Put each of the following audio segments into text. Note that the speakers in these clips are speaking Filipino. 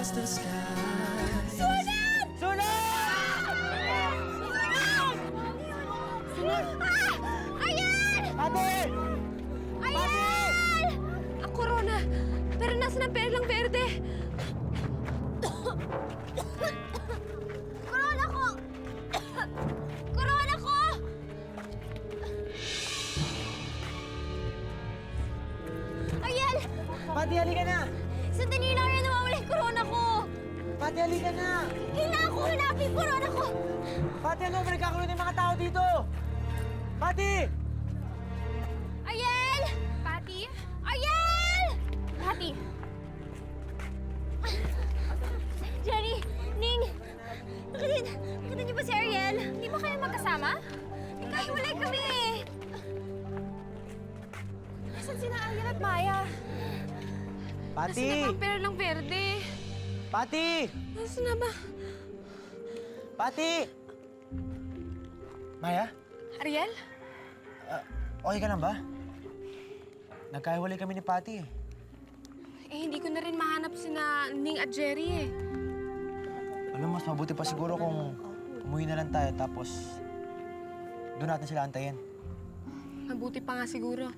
touch the sky. Sunan! Sunog! Sunan! Ayan! Ate! Ayan! Ang corona! Pero nasa ng perlang verde? Corona ko! Corona ko! Ayan! Pati, halika na! Sandali lang yan, nawawala yung corona ko! Pati, halika na! Kailangan ko hanapin yung corona ko! Pati, ano ba nagkakaroon ng mga tao dito? Pati! Ayel! Pati? Ayel! Pati! Jenny! Ning! Nakita niyo ba si Ariel? Hindi ba kayo magkasama? Nagkahiwalay kami eh! Nasaan sina Ariel at Maya? Pati! Nasaan na ba ang pera ng verde? Pati! Nasaan na ba? Pati! Maya? Ariel? Okay ka lang ba? Nagkahiwalay kami ni Pati eh. Eh, hindi ko na rin mahanap sina Ning at Jerry eh. Alam mo, mas mabuti pa siguro kung umuwi na lang tayo tapos doon natin sila antayin. Mabuti pa nga siguro.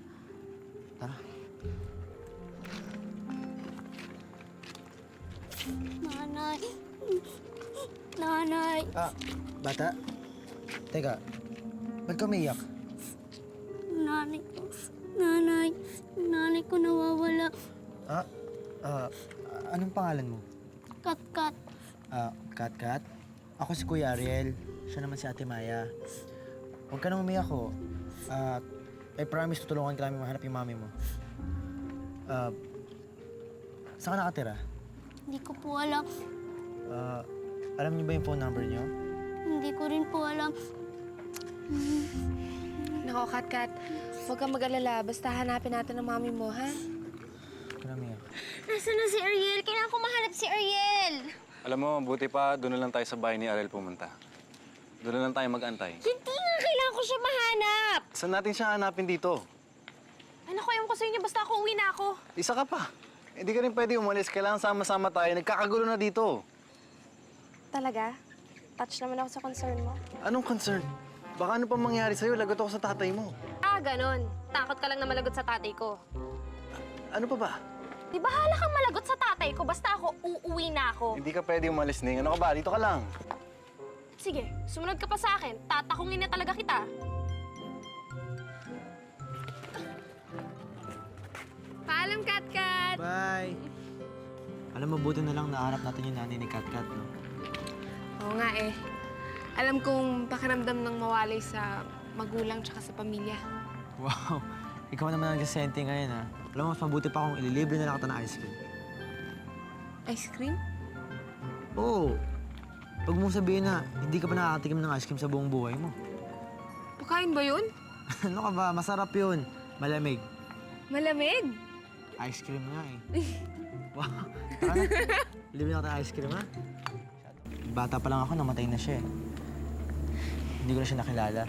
Tara. Nanay. Nanay. Bata? Teka, ba't ka umiiyak? Nanay ko. Nanay. Nanay ko nawawala. Anong pangalan mo? Kat-kat. Kat-Kat? Ako si Kuya Ariel. Siya naman si Ate Maya. Huwag ka nang umiyak ko. I promise tutulungan ka namin mahanap yung mami mo. Saan ka nakatira? Hindi ko po alam. Alam niyo ba yung phone number niyo? Hindi ko rin po alam. Nako, Kat-Kat. Huwag kang mag-alala. Basta hanapin natin ang mami mo, ha? Huwag ka nang umiyak. Nasaan na si Ariel? Kailangan ko mahanap si Ariel. Alam mo, buti pa doon na lang tayo sa bahay ni Ariel pumunta. Doon na lang tayo mag-antay. Hindi nga. Kailangan ko siya mahanap. Saan natin siya hanapin dito? Ano ko yung ko sa inyo? Basta ako uwi na ako. Isa ka pa. Hindi ka rin pwede umalis. Kailangan sama-sama tayo. Nagkakagulo na dito. Talaga? Touch naman ako sa concern mo. Anong concern? Baka ano pa mangyari sa'yo? Lagot ako sa tatay mo. Ganon. Takot ka lang na malagot sa tatay ko. Ano pa ba? Di ba hala kang malagot sa tatay ko? Basta ako, uuwi na ako. Hindi ka pwede umalis, Ning. Ano ka ba? Dito ka lang. Sige, sumunod ka pa sa akin. Tatakungin na talaga kita. Paalam, Kat-Kat! Bye! Alam mo, buti na lang nahanap natin yung nanay ni Kat-Kat, no? Oo nga eh. Alam kong pakiramdam ng mawalay sa magulang tsaka sa pamilya. Wow! Ikaw naman ang nagsasente ngayon, ha? Alam mo, mas mabuti pa kung ililibre na lang kita ng ice cream. Ice cream? Oo! Huwag mong sabihin na hindi ka pa nakakatikim ng ice cream sa buong buhay mo. Pakain ba yun? Ano ka ba? Masarap yun. Malamig. Malamig? Ice cream nga eh. Wow! Tara na. Libre na kita ng ice cream, ha? Bata pa lang ako, namatay na siya eh. Hindi ko na siya nakilala.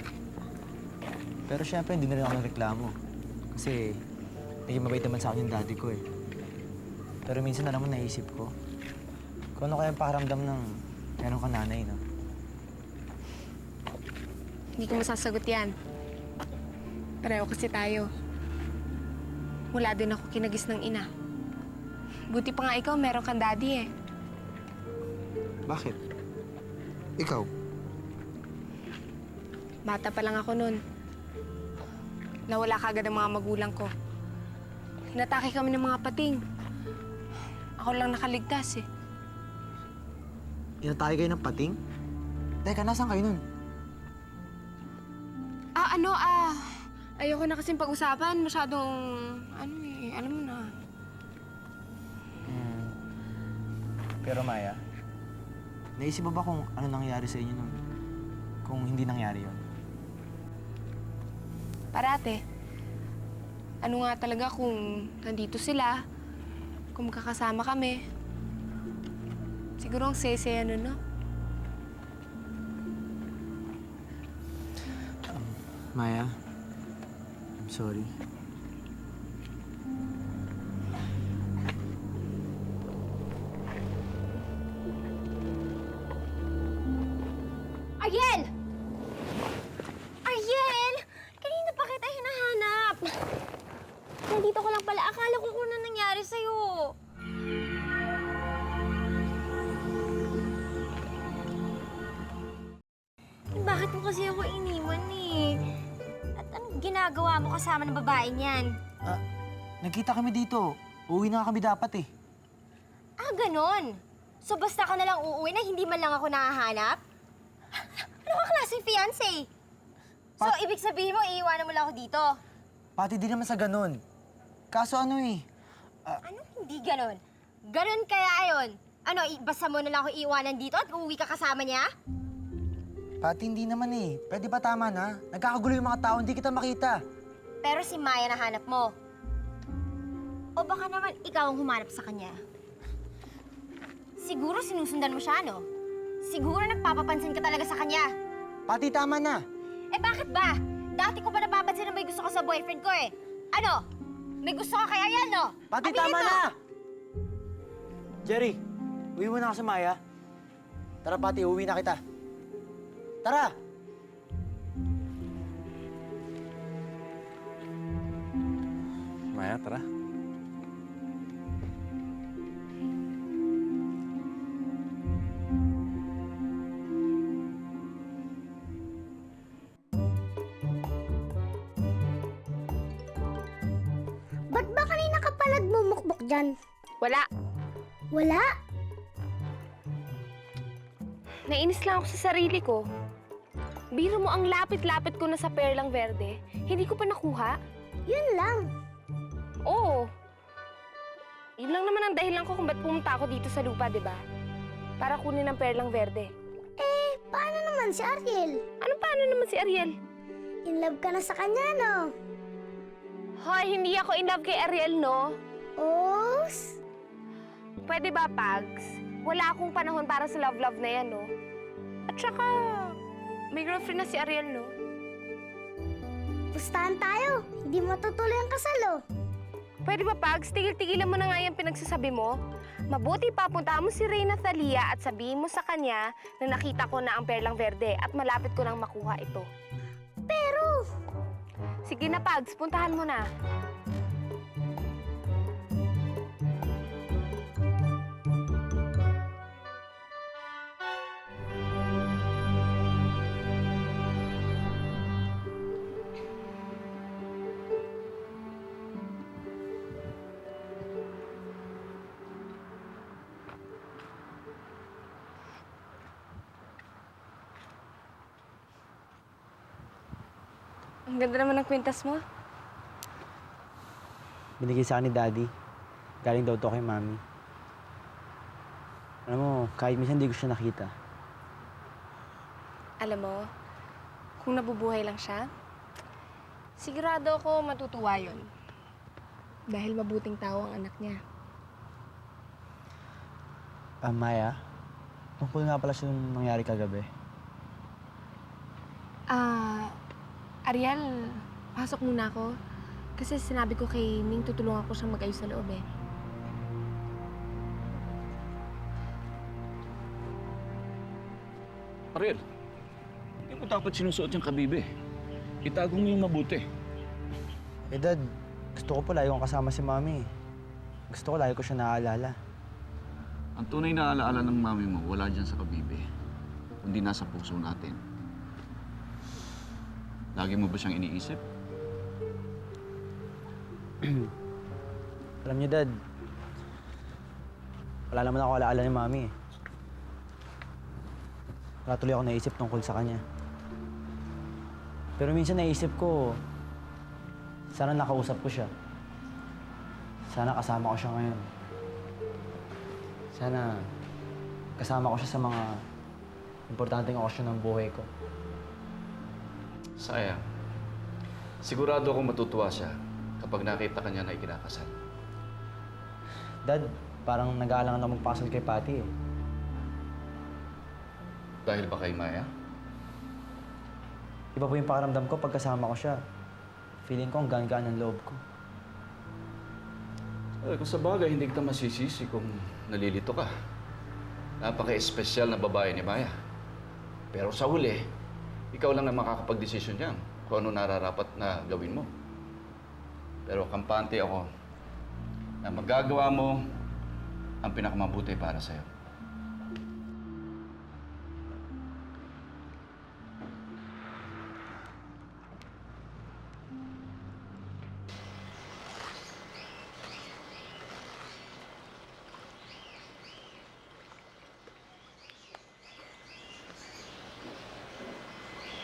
Pero syempre, hindi na rin ako nagreklamo. Kasi naging mabait naman sa akin yung daddy ko eh. Pero minsan alam mo, naisip ko, kung ano kaya ang pakiramdam ng meron kang nanay, no? Hindi ko masasagot yan. Pareho kasi tayo. Wala din ako kinagis ng ina. Buti pa nga ikaw, meron kang daddy eh. Bakit? Ikaw? Bata pa lang ako nun. Nawala kagad ang mga magulang ko. Hinatake kami ng mga pating. Ako lang nakaligtas eh. Inatake kayo ng pating? Teka, nasaan kayo nun? Ayoko na kasing pag-usapan. Masyadong, alam mo na. Pero Maya, naisip mo ba kung ano nangyari sa inyo nun? Kung hindi nangyari yun? Parate, ano nga talaga kung nandito sila, kung magkakasama kami. Siguro ang sesaya nun, no? Maya, I'm sorry. Ariel! Ariel! Kanina pa kita hinahanap. Nandito ka lang pala. Akala ko kung ano nangyari sa'yo. Bakit mo kasi ako iniwan eh? At anong ginagawa mo kasama ng babae niyan? Nagkita kami dito. Uuwi na kami dapat eh. Ah, ganon. So basta ka na lang uuwi na hindi man lang ako nahahanap? Ano ka klaseng fiancé? So ibig sabihin mo, iiwanan mo lang ako dito? Pati di naman sa ganun. Kaso ano eh, Anong hindi ganon? Ganon kaya ayon? Ano, basta mo na lang ako iiwanan dito at uuwi ka kasama niya? Pati hindi naman eh. Pwede ba tama na? Nagkakagulo yung mga tao, hindi kita makita. Pero si Maya nahanap mo. O baka naman ikaw ang humanap sa kanya. Siguro sinusundan mo siya, no? Siguro nagpapapansin ka talaga sa kanya. Pati tama na. Eh bakit ba? Dati ko pa napapansin na may gusto ka sa boyfriend ko eh. Ano? May gusto ka kay Ariel, no? Pati Aminin tama mo! na! Jerry, uwi mo na ka sa Maya. Tara Pati, uwi na kita. Tara! Maya, tara. Ba't ba kanina ka pa nagmumukbok dyan? Wala. Wala? Nainis lang ako sa sarili ko. Biro mo ang lapit-lapit ko na sa Perlang Verde. Hindi ko pa nakuha. Yun lang. Oo. Yun lang naman ang dahilan ko kung ba't pumunta ako dito sa lupa, di ba? Para kunin ang Perlang Verde. Eh, paano naman si Ariel? Ano paano naman si Ariel? In love ka na sa kanya, no? Hoy, hindi ako in love kay Ariel, no? Os? Pwede ba, Pags? Wala akong panahon para sa love-love na yan, no? At saka, may girlfriend na si Ariel, no? Pustahan tayo. Hindi matutuloy ang kasal, oh. Pwede ba, Pags? Tigil-tigilan mo na nga yung pinagsasabi mo. Mabuti papunta mo si Reyna Thalia at sabihin mo sa kanya na nakita ko na ang Perlang Verde at malapit ko nang makuha ito. Pero, Sige na, Pags. Puntahan mo na. Ang ganda naman ng kwintas mo. Binigay sa akin ni Daddy. Galing daw to kay Mami. Alam mo, kahit minsan di ko siya nakita. Alam mo, kung nabubuhay lang siya, sigurado ako matutuwa yun. Dahil mabuting tao ang anak niya. Maya, tungkol nga pala siya nung nangyari kagabi. Ariel, pasok muna ako. Kasi sinabi ko kay Ming tutulungan ko siyang mag-ayos sa loob eh. Ariel, hindi mo dapat sinusuot yung kabibe. Itago mo yung mabuti. Eh Dad, gusto ko po lagi kong kasama si Mami. Gusto ko lagi ko siya naaalala. Ang tunay na alaala ng mami mo, wala dyan sa kabibe. Kundi nasa puso natin. Lagi mo ba siyang iniisip? Alam niyo, Dad, wala naman ako alaala ni Mami eh. Wala tuloy ako naisip tungkol sa kanya. Pero minsan naisip ko, sana nakausap ko siya. Sana kasama ko siya ngayon. Sana kasama ko siya sa mga importanteng okasyon ng buhay ko. Sayang. Sigurado akong matutuwa siya kapag nakita ka niya na ikinakasal. Dad, parang nag-aalangan ako magpakasal kay Patty eh. Dahil ba kay Maya? Iba po yung pakiramdam ko pag kasama ko siya. Feeling ko ang gaan-gaan ng loob ko. Kung sa bagay, hindi kita masisisi kung nalilito ka. Napaka-espesyal na babae ni Maya. Pero sa huli, ikaw lang na makakapag-desisyon yan kung ano nararapat na gawin mo. Pero kampante ako na magagawa mo ang pinakamabuti para sa'yo.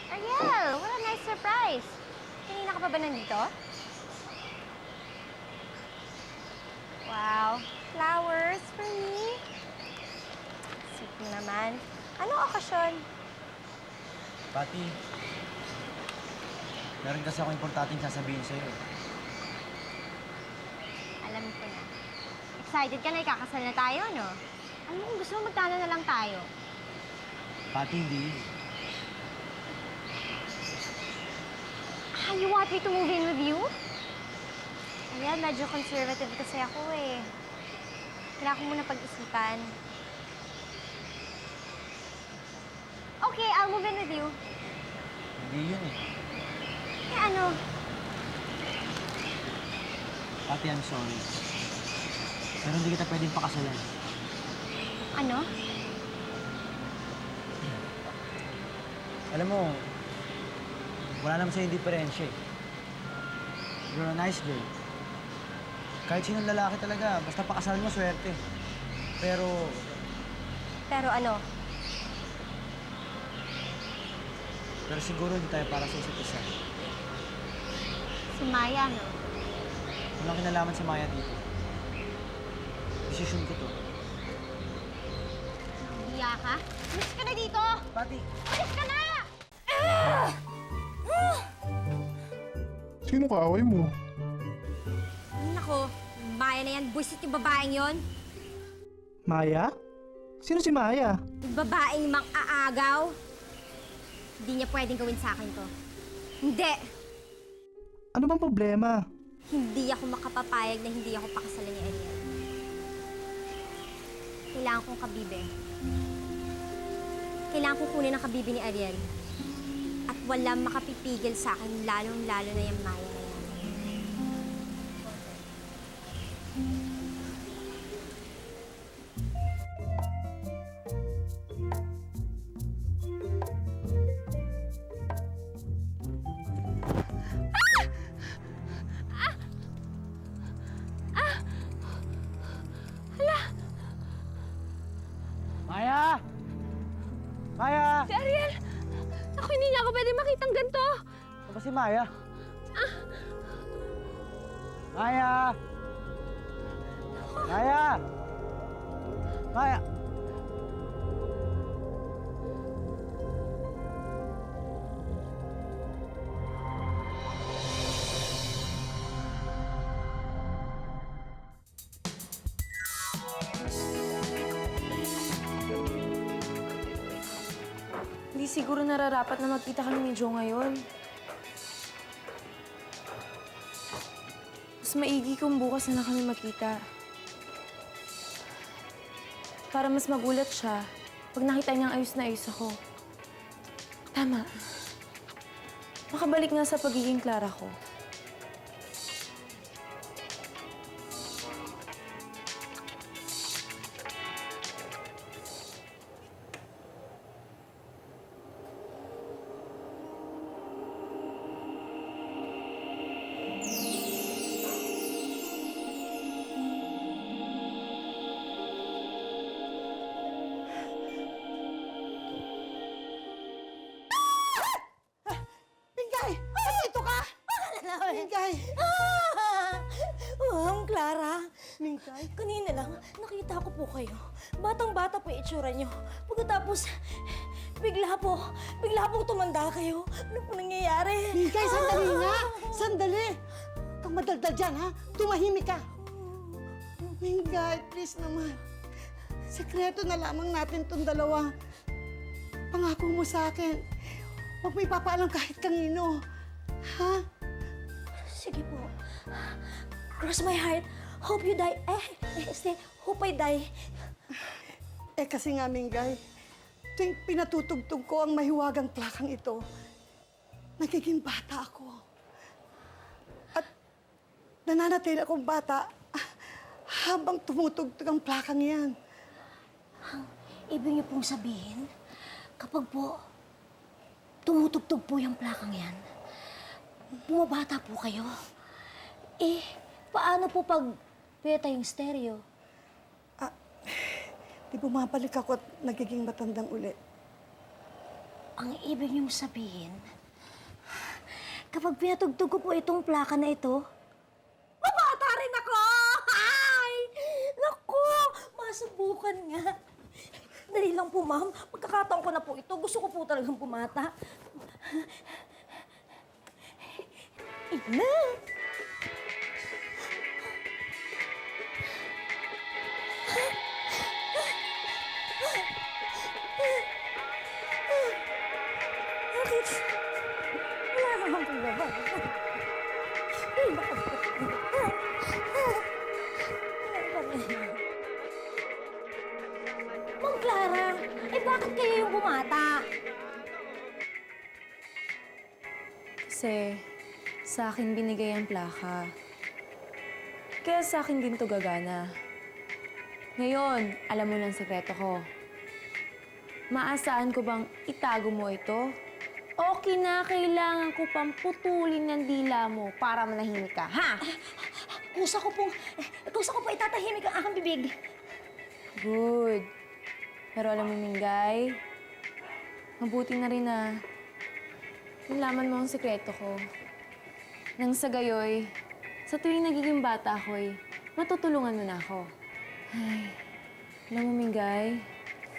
Ariel, what a nice surprise. Kanina ka pa ba nandito? Wow, flowers for me. Sweet mo naman. Anong okasyon? Pati, meron kasi ako importanteng sasabihin sa'yo. Alam ko na. Excited ka na ikakasal na tayo, no? Alam mo, kung gusto mo magtana na lang tayo. Pati, hindi. Ah, you want me to move in with you? Ayan, medyo conservative kasi ako eh. Kailangan ko muna pag-isipan. Okay, I'll move in with you. Hindi yun eh. Eh ano? Pati, I'm sorry. Pero hindi kita pwedeng pakasalan. Ano? Alam mo, wala naman sa'yo diferensya eh. You're a nice girl. Kahit sinong lalaki talaga, basta pakasal mo, swerte. Pero, Pero ano? pero siguro hindi tayo para sa isa't isa. Si Maya, no? Walang kinalaman sa Maya dito. Desisyon ko to. Hiya ka? Miss ka na dito! Pati, Miss ka na! Sino kaaway mo? Nako, Maya na yan. Buisit yung babaeng yon. Maya? Sino si Maya? Yung babaeng mang-aagaw. Hindi niya pwedeng gawin sa akin to. Hindi! Ano bang problema? Hindi ako makapapayag na hindi ako pakasalan ni Ariel. Kailangan kong kabibe. Kailangan kong kunin ang kabibe ni Ariel. At walang makapipigil sa akin, lalong-lalo na yung Maya na yan. Maya! Maya! Si Ariel! Ako, hindi niya ako pwede makitang ganito. Ano ba si Maya? Maya! Maya! Maya! Hindi siguro nararapat na magkita kami ni Joe ngayon. Mas maigi kung bukas na lang kami magkita. Para mas magulat siya pag nakita niyang ayos na ayos ako. Tama. Makabalik nga sa pagiging Clara ko. Mingay! Nandito ka! Mingay! Ma'am Clara! Mingay? Kanina lang, nakita ko po kayo. Batang-bata po yung itsura niyo. Pagkatapos, bigla pong tumanda kayo. Ano po nangyayari? Mingay, sandali nga! Sandali! Huwag kang madaldal dyan, ha? Tumahimik ka! Mingay, please naman. Sekreto na lamang natin tong dalawa. Pangako mo sa akin. Huwag mo ipapaalam kahit kanino. Ha? Sige po. Cross my heart. Hope you die. Hope I die. Kasi nga, Mingay, tuwing pinatutugtog ko ang mahiwagang plakang ito, nagiging bata ako. At nananatili akong bata habang tumutugtog ang plakang yan. Ibig niyo pong sabihin, kapag po tumutugtog po yung plakang yan, bumabata po kayo. Eh, paano po pag peta yung stereo? Di bumabalik ako at nagiging matandang uli. Ang ibig niyong sabihin, kapag pinatugtog ko po itong plaka na ito, mabata rin ako! Ay! Naku! Masubukan nga. Dali lang po, ma'am. Pagkakataon ko na po ito. Gusto ko po talagang pumata. Ina! Bakit? Wala naman problema. Ma'am Clara, eh bakit kayo yung bumata? Kasi sa akin binigay ang plaka. Kaya sa akin din to gagana. Ngayon, alam mo ng sekreto ko. Maasaan ko bang itago mo ito? O kinakailangan ko pang putulin ng dila mo para manahimik ka, ha? Kusa ko po itatahimik ang aking bibig. Good. Pero alam mo, Mingay, mabuti na rin na nalaman mo ang sekreto ko. Nang sa gayoy, sa tuwing nagiging bata ako'y matutulungan mo na ako. Ay, alam mo, Mingay,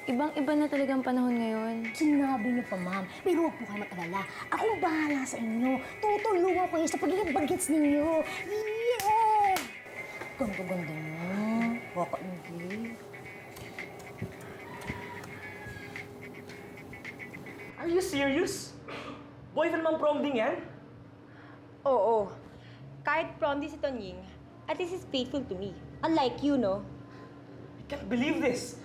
ibang-iba na talagang panahon ngayon. Sinabi niyo pa, ma'am. Pero huwag po kayo mag-alala. Akong bahala sa inyo. Tutulungan ko kayo sa pagiging bagets ninyo. Yeah! Ganda-ganda niyo. Baka hindi. Are you serious? Boyfriend mang prom din yan? Oo. Kahit prom di si Tonying, at least he's faithful to me. Unlike you, no? I can't believe this.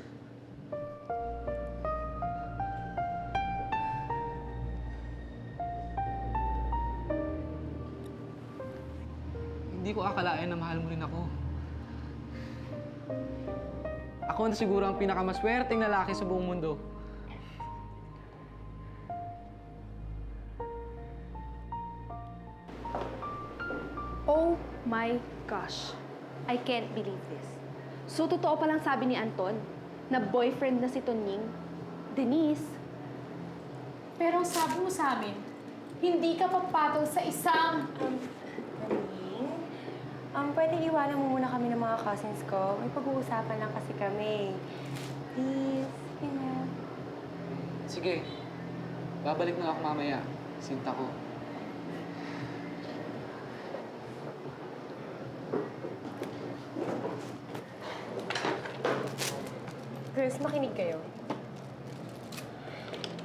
Hindi ko akalain na mahal mo rin ako. Ako na siguro ang pinakamaswerteng lalaki sa buong mundo. Oh my gosh. I can't believe this. So, totoo palang sabi ni Anton na boyfriend na si Tonying, Denise. Pero ang sabi mo sa amin, hindi ka papatol sa isang... Pwede iwanan mo muna kami ng mga cousins ko. May pag-uusapan lang kasi kami. Please, you know. Sige, babalik na ako mamaya. Sinta ko. Girls, makinig kayo.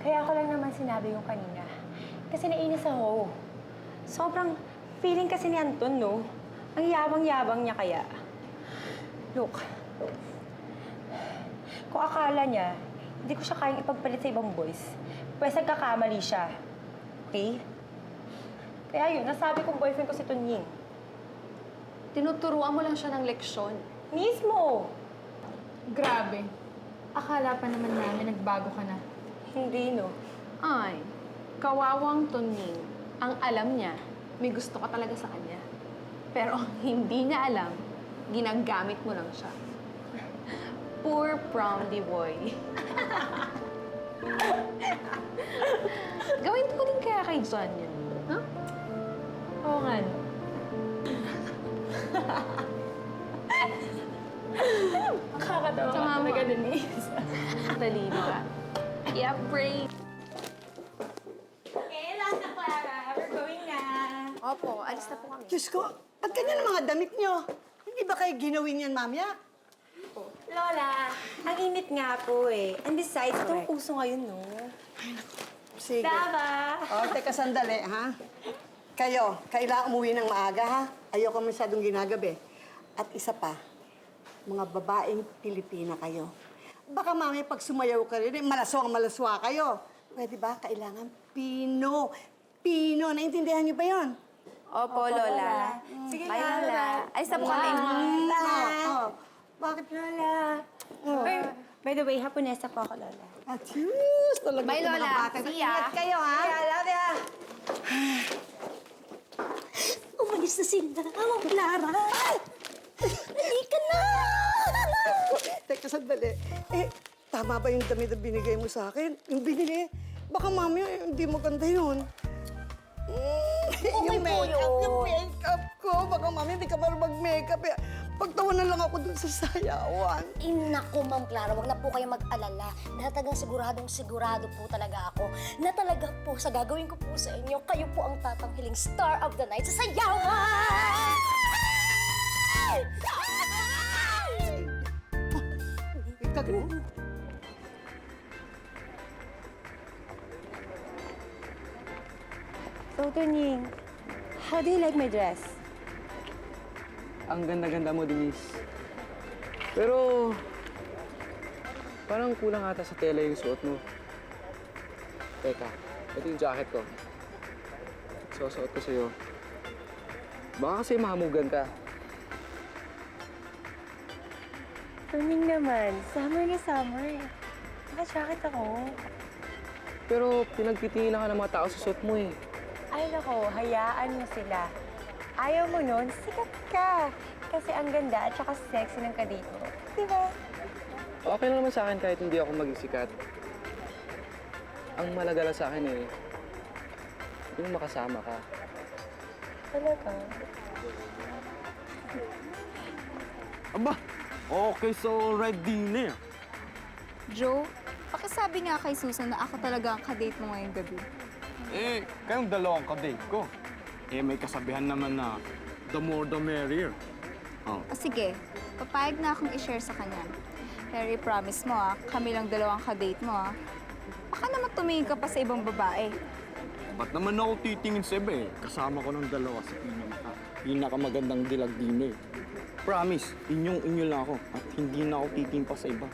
Kaya ako lang naman sinabi yung kanina. Kasi nainis ako. Sobrang feeling kasi ni Anton, no? Ang yabang-yabang niya kaya. Look, kung akala niya, hindi ko siya kayang ipagpalit sa ibang boys, pwes nagkakamali siya. Okay? Kaya yun, nasabi kong boyfriend ko si Tonying. Tinuturuan mo lang siya ng leksyon. Mismo! Grabe. Akala pa naman namin nagbago ka na. Hindi, no? Ay, kawawang Tonying. Ang alam niya, may gusto ka talaga sa kanya. Pero ang hindi niya alam, ginagamit mo lang siya. Poor prom-di boy. Gawin ko din kaya kay John yun. Huh? Oo nga, no? Nakakatawa ka talaga, Denise. Talino ka. Yeah, brain. Okay, last na, Clara. We're going na. Opo, alis na po kami. Diyos ko, ba't ganyan ang mga damit nyo? Hindi ba kayo ginawin yan, mamaya? Lola, ang init nga po eh. And besides, itong uso ngayon, no? Sige. Tama! O, teka sandali, ha? Kayo, kailangan umuwi ng maaga, ha? Ayoko masyadong ginagabi. At isa pa, mga babaeng Pilipina kayo. Baka mamaya pag sumayaw ka rin, malaswang-malaswa kayo. Pwede ba? Kailangan pino. Pino. Naintindihan niyo ba yun? Opo, Lola. Sige, Bye, Lola. Ay, sa po kami. Oh. Bakit? Lola. Ay, by the way, Haponesa po ako, Lola. At yus, talaga Bye, itong mga Lola. bata. See ya. Ingat kayo, ha? love ya! Umalis na sila. Oh, Clara. Halika na! Teka, sandali. Tama ba yung damit na binigay mo sa akin? Yung binili? Baka mamaya hindi maganda yun. Yung makeup ko. Baka mamaya hindi ka marunong mag-makeup. Pagtawanan lang ako dun sa sayawan. Naku, Ma'am Clara, wag na po kayo mag-alala. Dahil talagang sigurado po talaga ako na talaga po sa gagawin ko po sa inyo, kayo po ang tatanghiling star of the night sa sayawan! So, Tunying, how do you like my dress? Ang ganda-ganda mo, Denise. Pero, parang kulang ata sa tela yung suot mo. Teka, ito yung jacket ko. Susuot ko sa'yo. Baka kasi mahamugan ka. Tunying naman, summer na summer. Naka-jacket ako. Pero pinagtitinginan ka ng mga tao sa suot mo eh. Ay nako, hayaan mo sila. Ayaw mo nun, sikat ka. Kasi ang ganda at saka sexy ng kadate mo. Diba? Okay lang naman sa akin kahit hindi ako maging sikat. Ang malaga lang sa akin eh, yung makasama ka. Talaga? Aba! Okay, so alright din eh. Joe, pakisabi nga kay Susan na ako talaga ang kadate mo ngayong gabi. Eh, kayong dalawang kadate ko. Eh, may kasabihan naman na the more the merrier. Oh. O sige, papayag na akong i-share sa kanya. Pero i-promise mo kami lang dalawang kadate mo Baka naman tumingin ka pa sa ibang babae. Ba't naman ako titingin sa iba eh? Kasama ko ng dalawa sa pinakamagandang dilag din eh. Promise, inyo lang ako at hindi na ako titingin pa sa iba.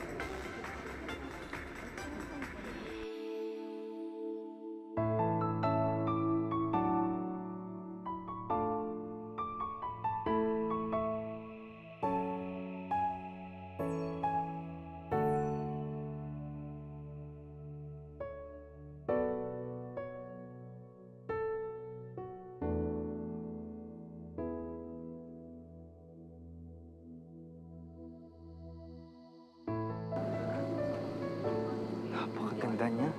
Napakaganda niya.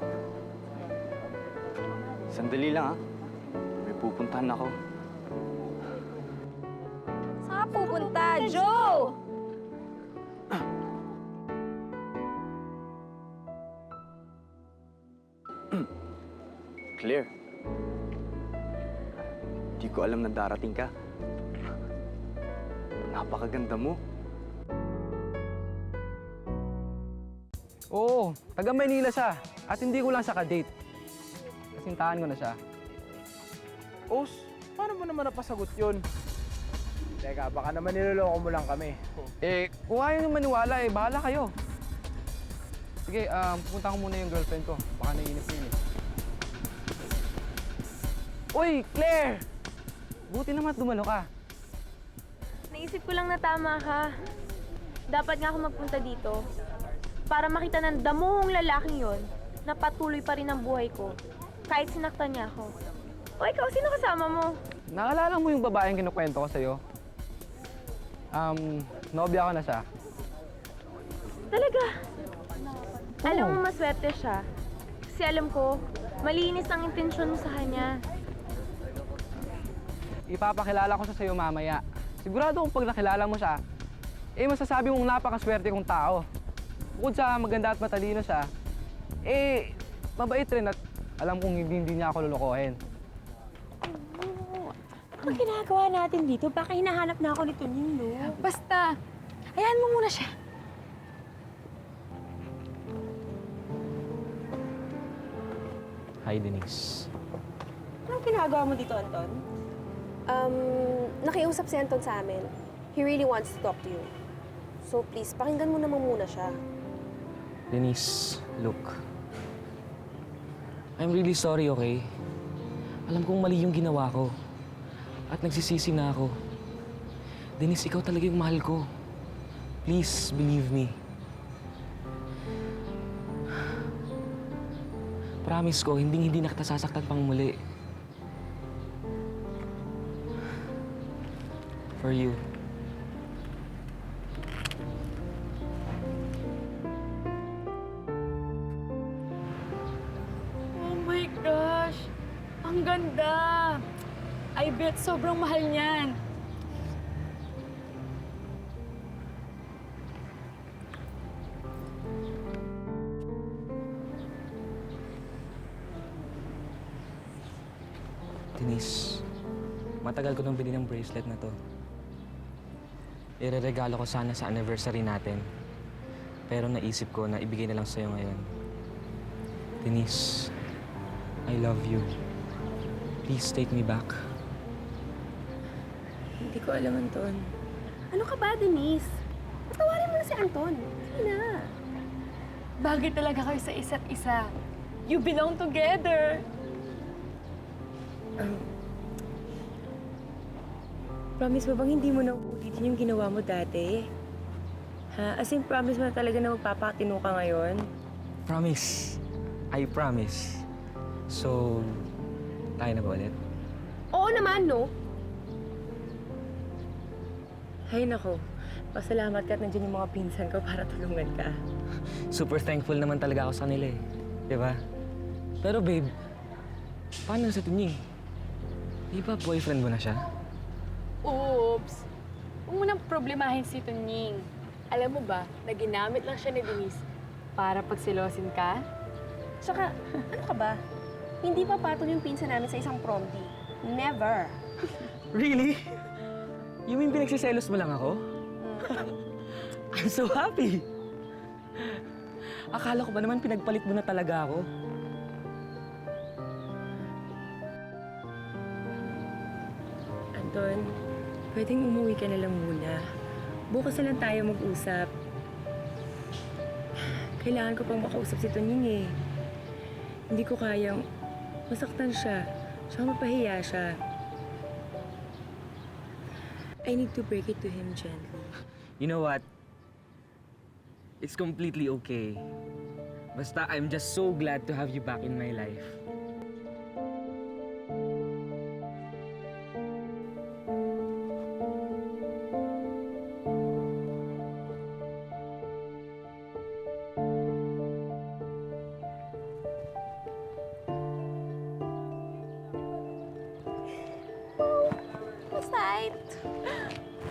Sandali lang ha. May pupuntahan ako. Saan ka pupunta, Joe? Claire. Di ko alam na darating ka. Napakaganda mo. Oo, taga Maynila siya. At hindi ko lang siya ka-date. Kasintahan ko na siya. Os, paano mo naman napasagot yun? Teka, baka naman niloloko mo lang kami. Eh, kung ayaw nyo maniwala eh, bahala kayo. Sige, pupunta ko muna yung girlfriend ko. Baka naiinip yun eh. Uy, Claire! Buti naman at dumalo ka. Naisip ko lang na tama ka. Dapat nga ako magpunta dito para makita ng damuhong lalaking yon na patuloy pa rin ang buhay ko kahit sinaktan niya ako. O ikaw, sino kasama mo? Naalala mo yung babaeng kinukwento ko sa'yo? Nobya ko na siya. Talaga? Alam mo, maswerte siya. Kasi alam ko, malinis ang intensyon mo sa kanya. Ipapakilala ko siya sa'yo mamaya. Sigurado kung pag nakilala mo siya, eh masasabi mong napakaswerte kong tao. Bukod sa maganda at matalino siya, eh mabait rin at alam kong hindi niya ako lulukohin. Ano ginagawa natin dito? Baka hinahanap na ako ni Tunying, no? Basta, hayaan mo muna siya. Hi, Denise. Anong ginagawa mo dito, Anton? Nakiusap si Anton sa amin. He really wants to talk to you. So please, pakinggan mo naman muna siya. Denise, look. I'm really sorry, okay? Alam kong mali yung ginawa ko. At nagsisisi na ako. Denise, ikaw talaga yung mahal ko. Please, believe me. Promise ko, hindi na kita sasaktan pang muli. For you. Oh my gosh! Ang ganda! I bet sobrang mahal niyan. Denise, matagal ko nang bilhin ng bracelet na to. Ireregalo ko sana sa anniversary natin. Pero naisip ko na ibigay na lang sa'yo ngayon. Denise, I love you. Please take me back. Hindi ko alam, Anton. Ano ka ba, Denise? Patawarin mo na si Anton. Sige na. Bagay talaga kayo sa isa't isa. You belong together. Promise mo bang hindi mo na uulitin yung ginawa mo dati? Ha? As in, promise mo na talaga na magpapatino ka ngayon? Promise. I promise. So, tayo na ba ulit? Oo naman, no? Hay nako. Pasalamat ka at nandiyan yung mga pinsan ko para tulungan ka. Super thankful naman talaga ako sa kanila eh. Di ba? Pero babe, paano sa Tunying? Di ba boyfriend mo na siya? Oops! Huwag mo nang problemahin si Tunying. Alam mo ba, na ginamit lang siya ni Denise para pagsilosin ka? Tsaka, ano ka ba? Hindi pa patol yung pinsan namin sa isang prom date. Never. Really? You mean pinagsiselos mo lang ako? I'm so happy! Akala ko ba naman pinagpalit mo na talaga ako? Anton, pwedeng umuwi ka na lang muna. Bukas na lang tayo mag-usap. Kailangan ko pang makausap si Tunying eh. Hindi ko kayang masaktan siya. Tsaka mapahiya siya. I need to break it to him gently. You know what? It's completely okay. Basta I'm just so glad to have you back in my life. Masayt.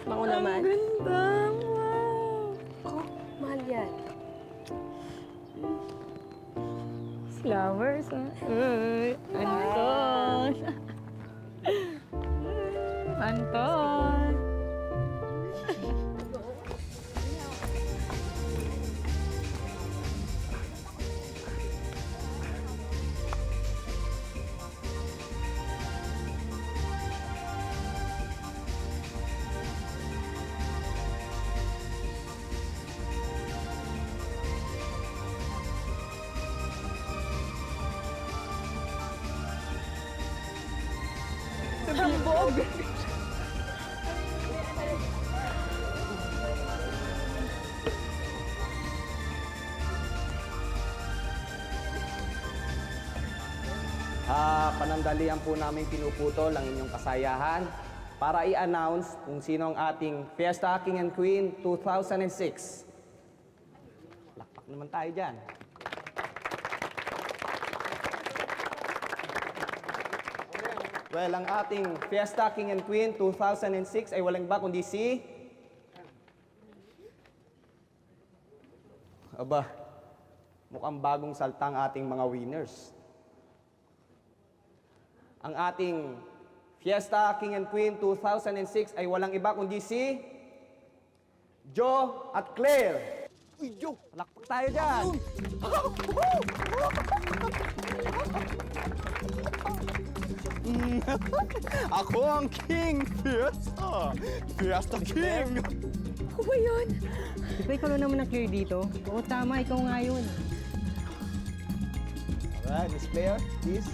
Bango naman. Ganda! Wow! Oh, mahal yan. Flowers, ha? Anton! Anton! Hambog! Panandalian po namin pinuputol ang inyong kasayahan para i-announce kung sino ang ating Fiesta King and Queen 2006. Lakpak naman tayo dyan. Well, ang ating Fiesta King and Queen 2006 ay walang iba kundi si... Aba, mukhang bagong saltang ating mga winners. Ang ating Fiesta King and Queen 2006 ay walang iba kundi si... Joe at Claire. Uy, Joe! Palakpak tayo dyan! Ako ang King Fiesta! Fiesta King! Ako ba yun? Di ba ikaw na naman ang clear dito? Oo, tama. Ikaw nga yun. Alright, Miss Claire, please.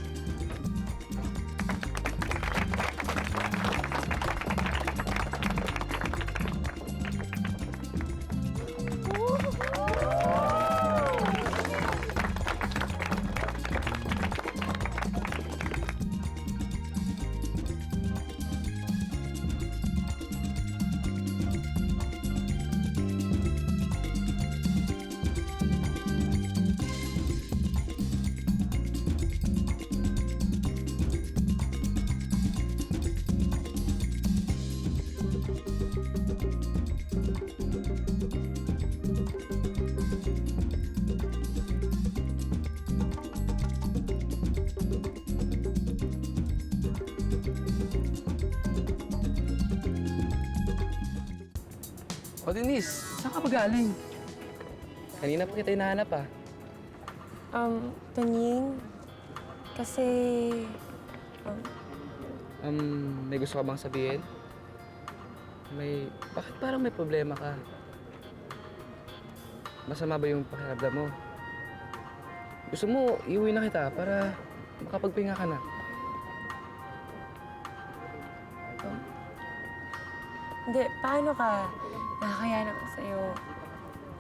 O Denise, saan ka ba galing? Kanina pa kita hinahanap ah. Tonying, kasi... May gusto ka bang sabihin? Bakit parang may problema ka? Masama ba yung pakiramdam mo? Gusto mo, iuwi na kita para makapagpahinga ka na. Hindi, paano ka? Nakakaya na ko sa'yo.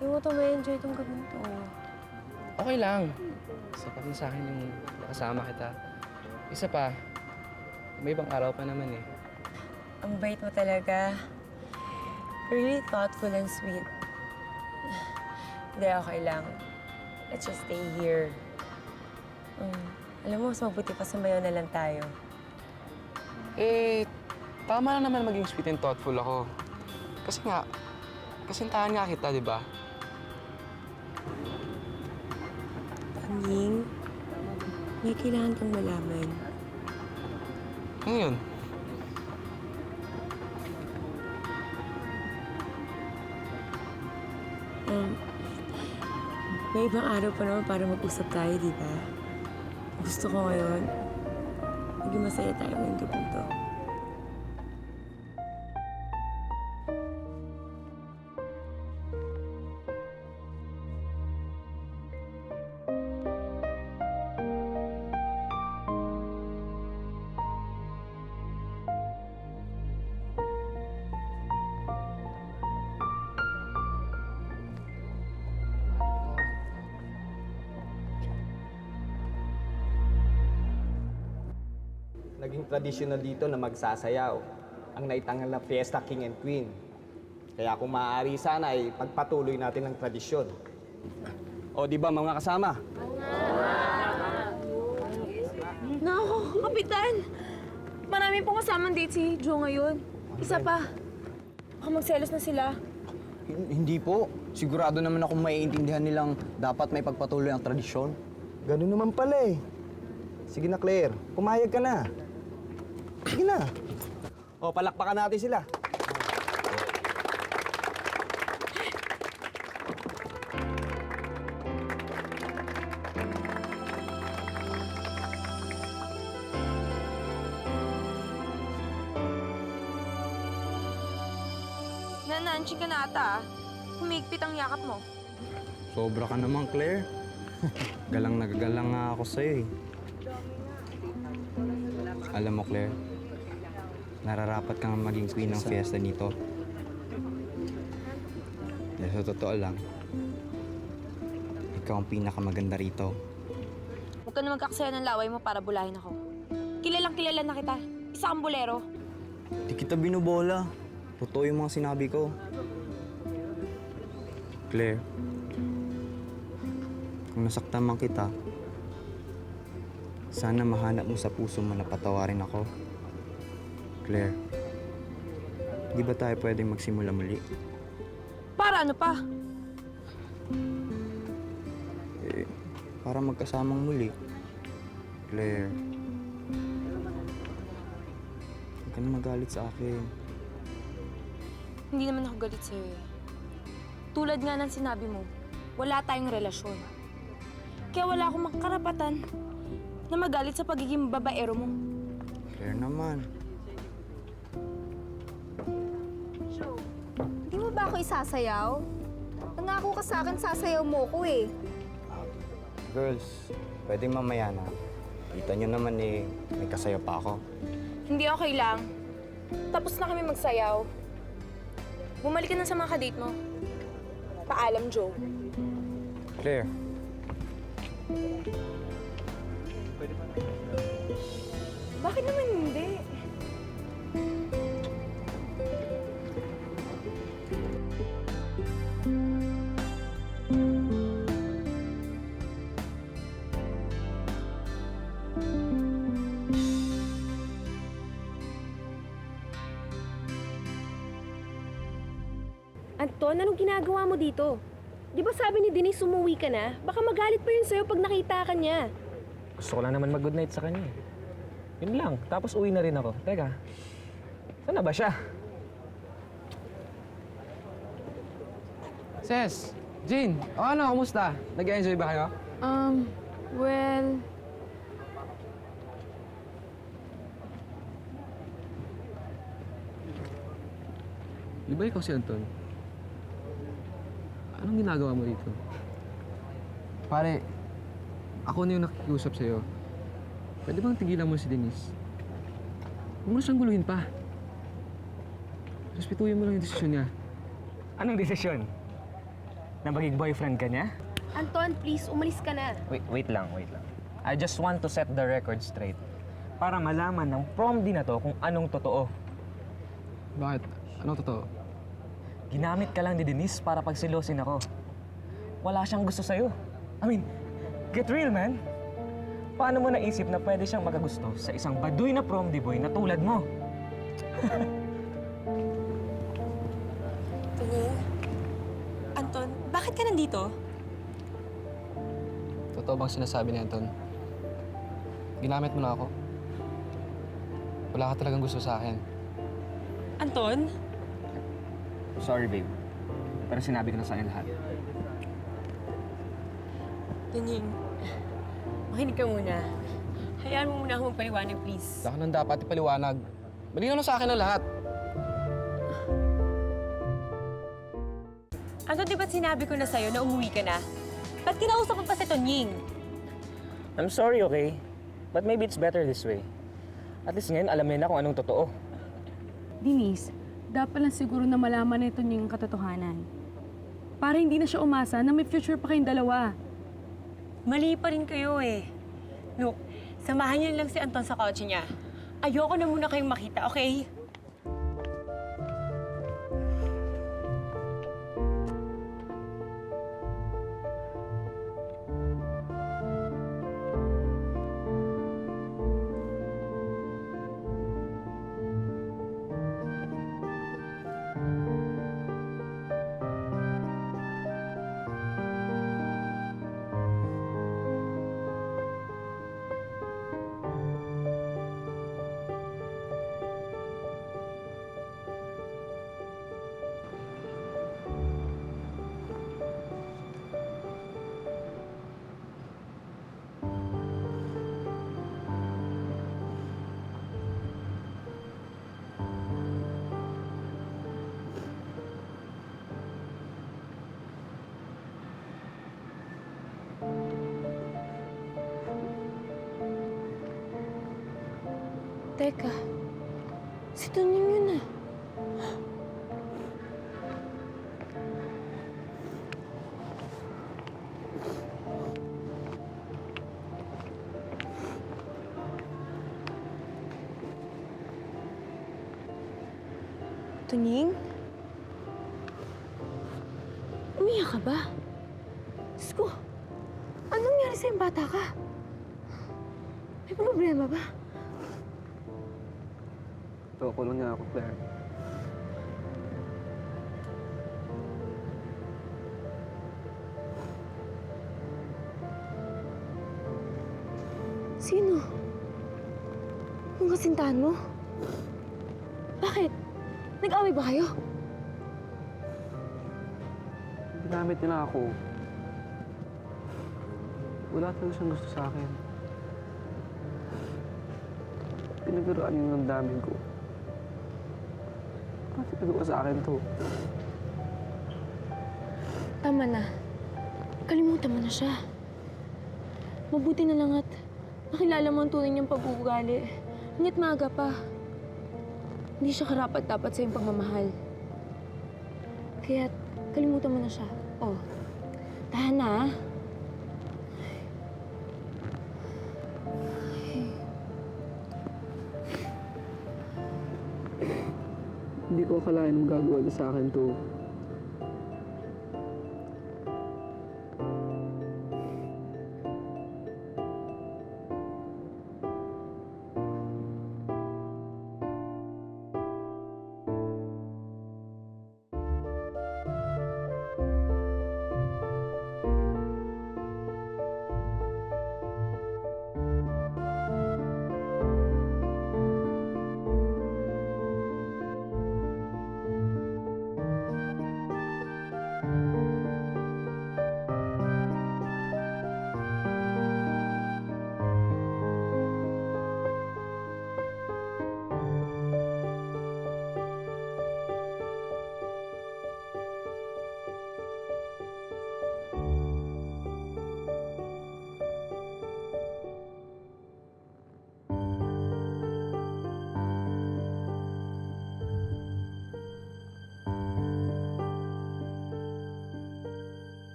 Hindi mo to ma-enjoy itong gabing to. Okay lang. Sapat na sa akin yung makasama kita. Isa pa, may ibang araw pa naman eh. Ang bait mo talaga. Really thoughtful and sweet. Hindi, okay lang. Let's just stay here. Alam mo, mas mabuti pa sumayaw na lang tayo. Eh, tama lang naman maging sweet and thoughtful ako. Kasi nga, kasintahan nga kita, di ba? Tanying, may kailangan kang malaman. Ano yun? May ibang araw pa naman para mag-usap tayo, di ba? Gusto ko ngayon, maging masaya tayo ngayong gabing to. Naging traditional dito na magsasayaw ang naitangal na Fiesta King and Queen. Kaya kung maaari sana ay pagpatuloy natin ang tradisyon. O di ba mga kasama? Naku, Kapitan! Marami pong kasamang date si Joe ngayon. Isa pa. Baka magselos na sila. Hindi po. Sigurado naman akong maiintindihan nilang dapat may pagpatuloy ang tradisyon. Ganun naman pala eh. Sige na, Claire. Pumayag ka na. Sige na. O, palakpakan natin sila. Nananching ka na ata ah. Humigpit ang yakap mo. Sobra ka naman, Claire. Galang nagagalang nga ako sa'yo eh. Alam mo, Claire, nararapat kang maging queen ng fiesta nito. Dahil sa totoo lang, ikaw ang pinakamaganda rito. Huwag ka na magkakasaya ng laway mo para bulahin ako. Kilalang kilala na kita. Isa kang bolero. Di kita binubola. Totoo yung mga sinabi ko. Claire, kung nasaktan man kita, sana mahanap mo sa puso mo na patawarin ako. Claire, di ba tayo pwedeng magsimula muli? Para ano pa? Eh, para magkasamang muli. Claire, huwag ka na magalit sa akin. Hindi naman ako galit sa'yo eh. Tulad nga ng sinabi mo, wala tayong relasyon. Kaya wala akong makarapatan na magalit sa pagiging babaero mo. Claire naman. Hindi mo ba ako isasayaw. Nangako ka sa akin, sasayaw mo ko eh. Girls, pwedeng mamaya na. Kita nyo naman eh, may kasaya pa ako. Hindi okay lang. Tapos na kami magsayaw. Bumalik ka na sa mga kadate mo. Paalam, Joe. Claire. Bakit naman hindi? Anton, anong ginagawa mo dito? Di ba sabi ni Denise umuwi ka na? Baka magalit pa yun sa'yo pag nakita ka niya. Gusto ko lang naman mag-good night sa kanya eh. Yun lang. Tapos uwi na rin ako. Teka, saan na ba siya? Ses, Jean, o ano, kumusta? Nag-enjoy ba kayo? Well... Di ba ikaw si Anton? Anong ginagawa mo dito? Pare, ako na yung nakikiusap sa'yo. Pwede bang tigilan mo si Denise? Huwag mo na siyang guluhin pa. Respetuhin mo lang yung desisyon niya. Anong desisyon? Na maging boyfriend ka niya? Anton, please, umalis ka na. Wait lang. I just want to set the record straight. Para malaman ng prom din na to kung anong totoo. Bakit? Anong totoo? Ginamit ka lang ni Denise para pagsilosin ako. Wala siyang gusto sa'yo. I mean, get real, man. Paano mo naisip na pwede siyang makagusto sa isang baduy na prom boy na tulad mo? Anton, bakit ka nandito? Totoo bang sinasabi ni Anton? Ginamit mo na ako? Wala ka talagang gusto sa akin. Anton? Sorry, babe. Pero sinabi ko na sa akin lahat. Tunying, makinig ka muna. Hayaan mo muna ako magpaliwanag, please. Wala ka nang dapat ipaliwanag. Malinaw na sa akin ang lahat. Anton, di ba't sinabi ko na sa'yo na umuwi ka na? Ba't kinausap mo pa si Tunying? I'm sorry, okay? But maybe it's better this way. At least ngayon, alam na kung anong totoo. Denise, dapat lang siguro na malaman nito yung katotohanan. Para hindi na siya umasa na may future pa kayong dalawa. Mali pa rin kayo eh. Look, samahan niyo lang si Anton sa kotse niya. Ayoko na muna kayong makita, okay? Teka, si Tunying yun ah. Tunying? Umiyak ka ba? Diyos ko, anong nangyari sa'yo, bata ka? May problema ba? Toko lang nga ako, Claire. Sino? Yung kasintahan mo? Bakit? Nag-away ba kayo? Ginamit nila ako. Wala talaga siyang gusto sa akin. Pinagaroan yung damdamin ko. Bakit nagawa sa akin to? Tama na. Kalimutan mo na siya. Mabuti na lang at nakilala mo ang tunay niyang pag-uugali. Hanggat maaga pa. Hindi siya karapat-dapat sa iyong pagmamahal. Kaya kalimutan mo na siya. Oh, tahan na ah. Hindi ko akalain magagawa niya sa akin to.